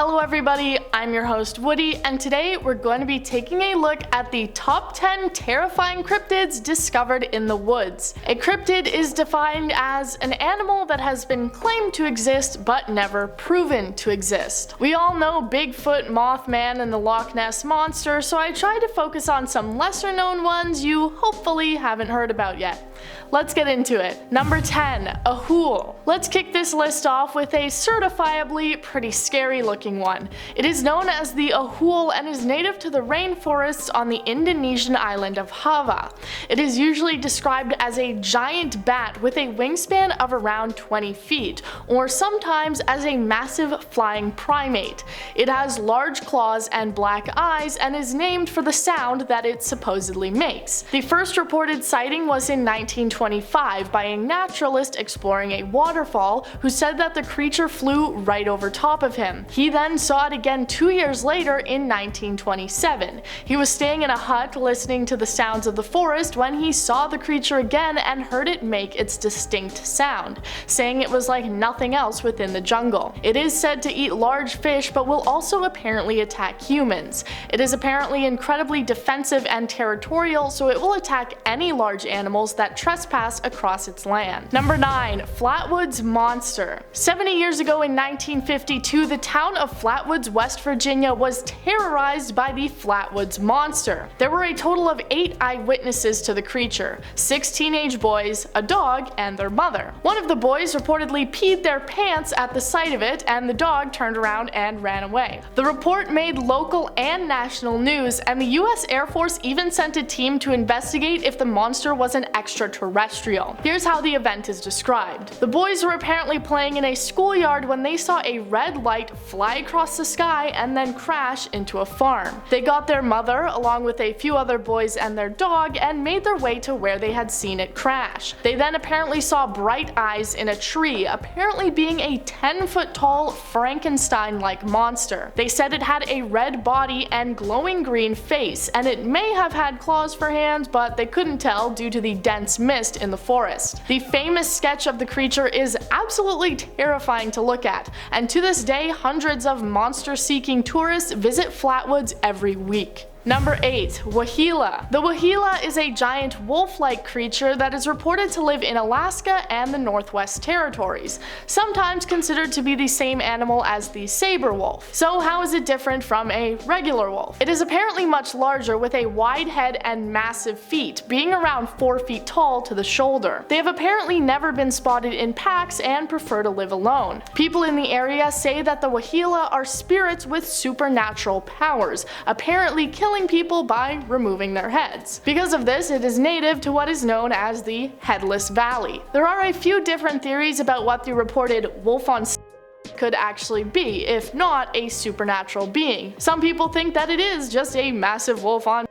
Hello everybody, I'm your host Woody, and today we're going to be taking a look at the top 10 terrifying cryptids discovered in the woods. A cryptid is defined as an animal that has been claimed to exist but never proven to exist. We all know Bigfoot, Mothman, and the Loch Ness Monster, so I tried to focus on some lesser known ones you hopefully haven't heard about yet. Let's get into it. Number 10, Ahool. Let's kick this list off with a certifiably pretty scary looking one. It is known as the Ahool and is native to the rainforests on the Indonesian island of Java. It is usually described as a giant bat with a wingspan of around 20 feet, or sometimes as a massive flying primate. It has large claws and black eyes and is named for the sound that it supposedly makes. The first reported sighting was in 1925 by a naturalist exploring a waterfall who said that the creature flew right over top of him. He then saw it again 2 years later in 1927. He was staying in a hut listening to the sounds of the forest when he saw the creature again and heard it make its distinct sound, saying it was like nothing else within the jungle. It is said to eat large fish but will also apparently attack humans. It is apparently incredibly defensive and territorial, so it will attack any large animals that trespass across its land. Number 9, Flatwoods Monster. 70 years ago in 1952, the town of Flatwoods, West Virginia was terrorized by the Flatwoods Monster. There were a total of 8 eyewitnesses to the creature, 6 teenage boys, a dog, and their mother. One of the boys reportedly peed their pants at the sight of it, and the dog turned around and ran away. The report made local and national news, and the US Air Force even sent a team to investigate if the monster was an extraterrestrial. Here's how the event is described. The boys were apparently playing in a schoolyard when they saw a red light fly across the sky and then crash into a farm. They got their mother, along with a few other boys and their dog, and made their way to where they had seen it crash. They then apparently saw bright eyes in a tree, apparently being a 10-foot tall Frankenstein-like monster. They said it had a red body and glowing green face, and it may have had claws for hands, but they couldn't tell due to the dense mist in the forest. The famous sketch of the creature is absolutely terrifying to look at, and to this day hundreds of monster-seeking tourists visit Flatwoods every week. Number 8, Waheela. The Waheela is a giant wolf-like creature that is reported to live in Alaska and the Northwest Territories, sometimes considered to be the same animal as the saber wolf. So how is it different from a regular wolf? It is apparently much larger with a wide head and massive feet, being around 4 feet tall to the shoulder. They have apparently never been spotted in packs and prefer to live alone. People in the area say that the Waheela are spirits with supernatural powers, apparently killing people by removing their heads. Because of this, it is native to what is known as the Headless Valley. There are a few different theories about what the reported wolf on could actually be, if not a supernatural being. Some people think that it is just a massive wolf on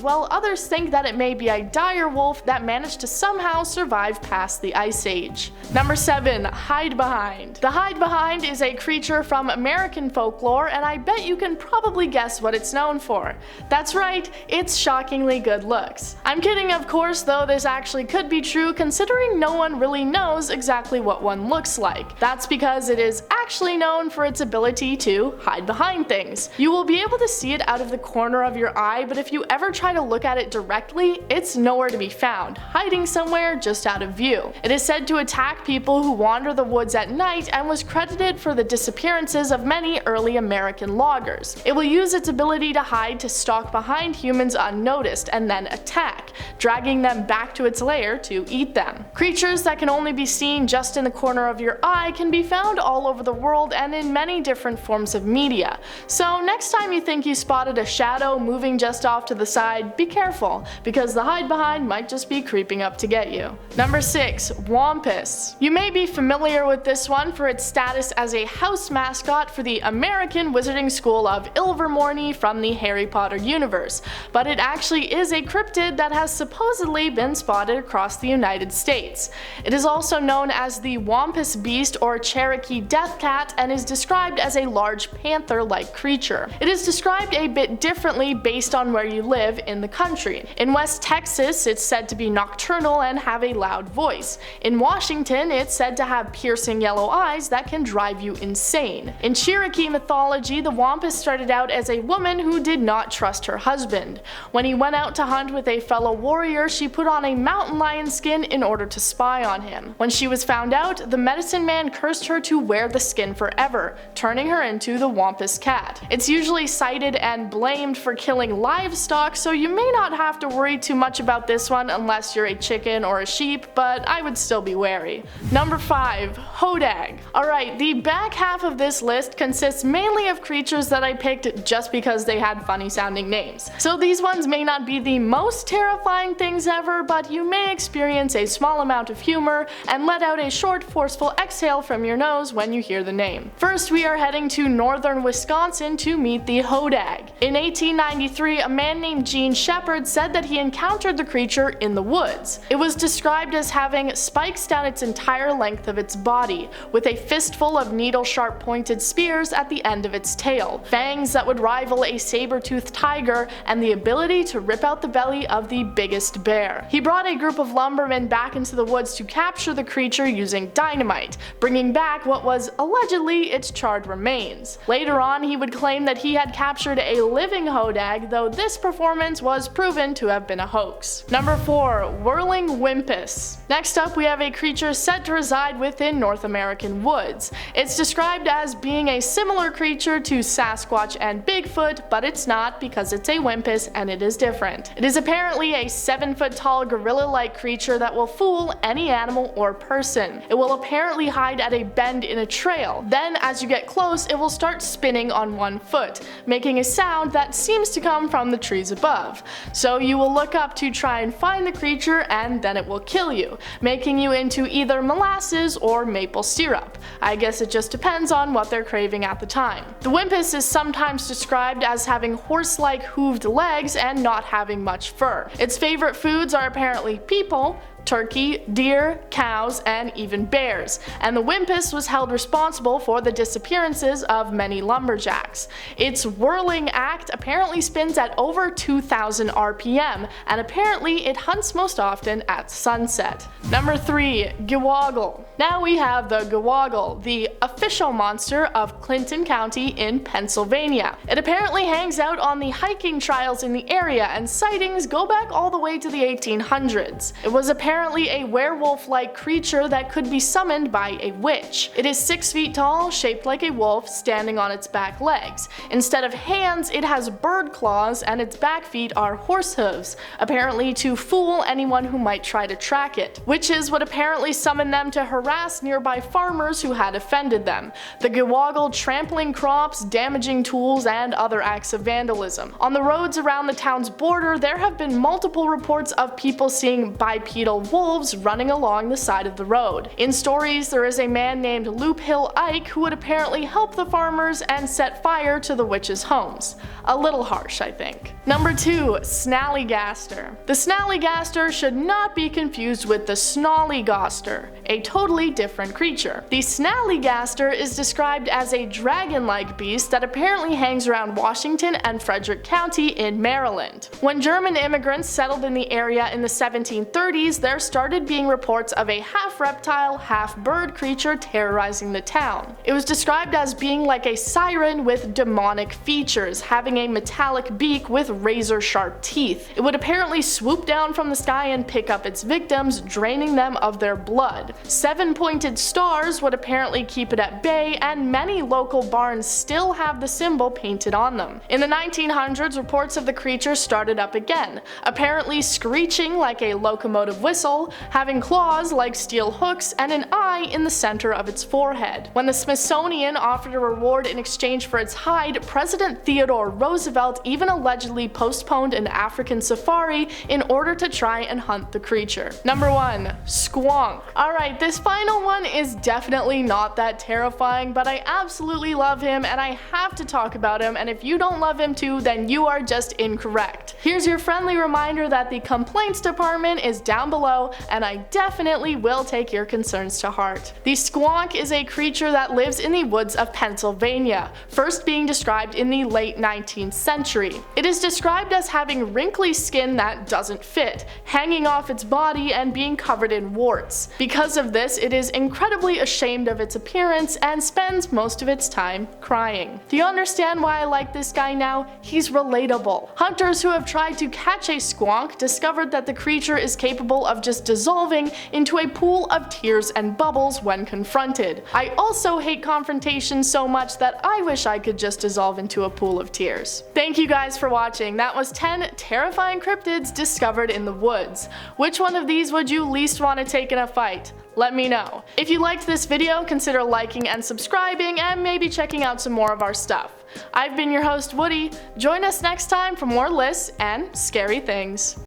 while others think that it may be a dire wolf that managed to somehow survive past the Ice Age. Number 7, Hide Behind. The Hide Behind is a creature from American folklore, and I bet you can probably guess what it's known for. That's right, it's shockingly good looks. I'm kidding of course, though this actually could be true considering no one really knows exactly what one looks like. That's because it is actually known for its ability to hide behind things. You will be able to see it out of the corner of your eye, but if you ever try to look at it directly, it's nowhere to be found, hiding somewhere just out of view. It is said to attack people who wander the woods at night and was credited for the disappearances of many early American loggers. It will use its ability to hide to stalk behind humans unnoticed and then attack, dragging them back to its lair to eat them. Creatures that can only be seen just in the corner of your eye can be found all over the world and in many different forms of media. So next time you think you spotted a shadow moving just off to the side, be careful, because the hide behind might just be creeping up to get you. Number 6, Wampus. You may be familiar with this one for its status as a house mascot for the American Wizarding School of Ilvermorny from the Harry Potter universe, but it actually is a cryptid that has supposedly been spotted across the United States. It is also known as the Wampus Beast or Cherokee Death Cat and is described as a large panther-like creature. It is described a bit differently based on where you live in the country. In West Texas, it's said to be nocturnal and have a loud voice. In Washington, it's said to have piercing yellow eyes that can drive you insane. In Cherokee mythology, the Wampus started out as a woman who did not trust her husband. When he went out to hunt with a fellow warrior, she put on a mountain lion skin in order to spy on him. When she was found out, the medicine man cursed her to wear the skin forever, turning her into the Wampus cat. It's usually cited and blamed for killing livestock, so you may not have to worry too much about this one unless you're a chicken or a sheep, but I would still be wary. Number 5. Hodag. Alright, the back half of this list consists mainly of creatures that I picked just because they had funny sounding names. So these ones may not be the most terrifying things ever, but you may experience a small amount of humor and let out a short, forceful exhale from your nose when you hear the name. First, we are heading to northern Wisconsin to meet the Hodag. In 1893, a man named Gene Shepard said that he encountered the creature in the woods. It was described as having spikes down its entire length of its body, with a fistful of needle-sharp pointed spears at the end of its tail, fangs that would rival a saber-toothed tiger, and the ability to rip out the belly of the biggest bear. He brought a group of lumbermen back into the woods to capture the creature using dynamite, bringing back what was allegedly its charred remains. Later on, he would claim that he had captured a living Hodag, though this performance was proven to have been a hoax. Number 4. Whirling Whimpus. Next up, we have a creature said to reside within North American woods. It's described as being a similar creature to Sasquatch and Bigfoot, but it's not because it's a Whimpus and it is different. It is apparently a 7-foot-tall gorilla-like creature that will fool any animal or person. It will apparently hide at a bend in a trail. Then, as you get close, it will start spinning on one foot, making a sound that seems to come from the trees above. So you will look up to try and find the creature, and then it will kill you, making you into either molasses or maple syrup. I guess it just depends on what they're craving at the time. The Whimpus is sometimes described as having horse-like hooved legs and not having much fur. Its favorite foods are apparently people, turkey, deer, cows, and even bears, and the Whimpus was held responsible for the disappearances of many lumberjacks. Its whirling act apparently spins at over 2,000 RPM, and apparently it hunts most often at sunset. Number 3. Giwoggle. Now we have the Giwoggle, the official monster of Clinton County in Pennsylvania. It apparently hangs out on the hiking trails in the area, and sightings go back all the way to the 1800s. It was apparently a werewolf-like creature that could be summoned by a witch. It is 6 feet tall, shaped like a wolf, standing on its back legs. Instead of hands, it has bird claws, and its back feet are horse hooves, apparently to fool anyone who might try to track it. Witches would apparently summon them to harass nearby farmers who had offended them, the Giwoggle trampling crops, damaging tools, and other acts of vandalism. On the roads around the town's border, there have been multiple reports of people seeing bipedal wolves running along the side of the road. In stories, there is a man named Loop Hill Ike who would apparently help the farmers and set fire to the witches' homes. A little harsh, I think. Number 2. Snallygaster. The Snallygaster should not be confused with the Snallygaster, a totally different creature. The Snallygaster is described as a dragon-like beast that apparently hangs around Washington and Frederick County in Maryland. When German immigrants settled in the area in the 1730s, there started being reports of a half-reptile, half-bird creature terrorizing the town. It was described as being like a siren with demonic features, having a metallic beak with razor-sharp teeth. It would apparently swoop down from the sky and pick up its victims, draining them of their blood. 7-pointed stars would apparently keep it at bay, and many local barns still have the symbol painted on them. In the 1900s, reports of the creature started up again, apparently screeching like a locomotive whistle, having claws like steel hooks, and an eye in the center of its forehead. When the Smithsonian offered a reward in exchange for its hide, President Theodore Roosevelt even allegedly postponed an African safari in order to try and hunt the creature. Number 1. Squonk. Alright, this final one is definitely not that terrifying, but I absolutely love him and I have to talk about him, and if you don't love him too, then you are just incorrect. Here's your friendly reminder that the complaints department is down below, and I definitely will take your concerns to heart. The squonk is a creature that lives in the woods of Pennsylvania, first being described in the late 19th century. It is described as having wrinkly skin that doesn't fit, hanging off its body and being covered in warts. Because of this, it is incredibly ashamed of its appearance and spends most of its time crying. Do you understand why I like this guy now? He's relatable. Hunters who have tried to catch a squonk discovered that the creature is capable of just dissolving into a pool of tears and bubbles when confronted. I also hate confrontation so much that I wish I could just dissolve into a pool of tears. Thank you guys for watching. That was 10 terrifying cryptids discovered in the woods. Which one of these would you least want to take in a fight? Let me know. If you liked this video, consider liking and subscribing and maybe checking out some more of our stuff. I've been your host Woody. Join us next time for more lists and scary things.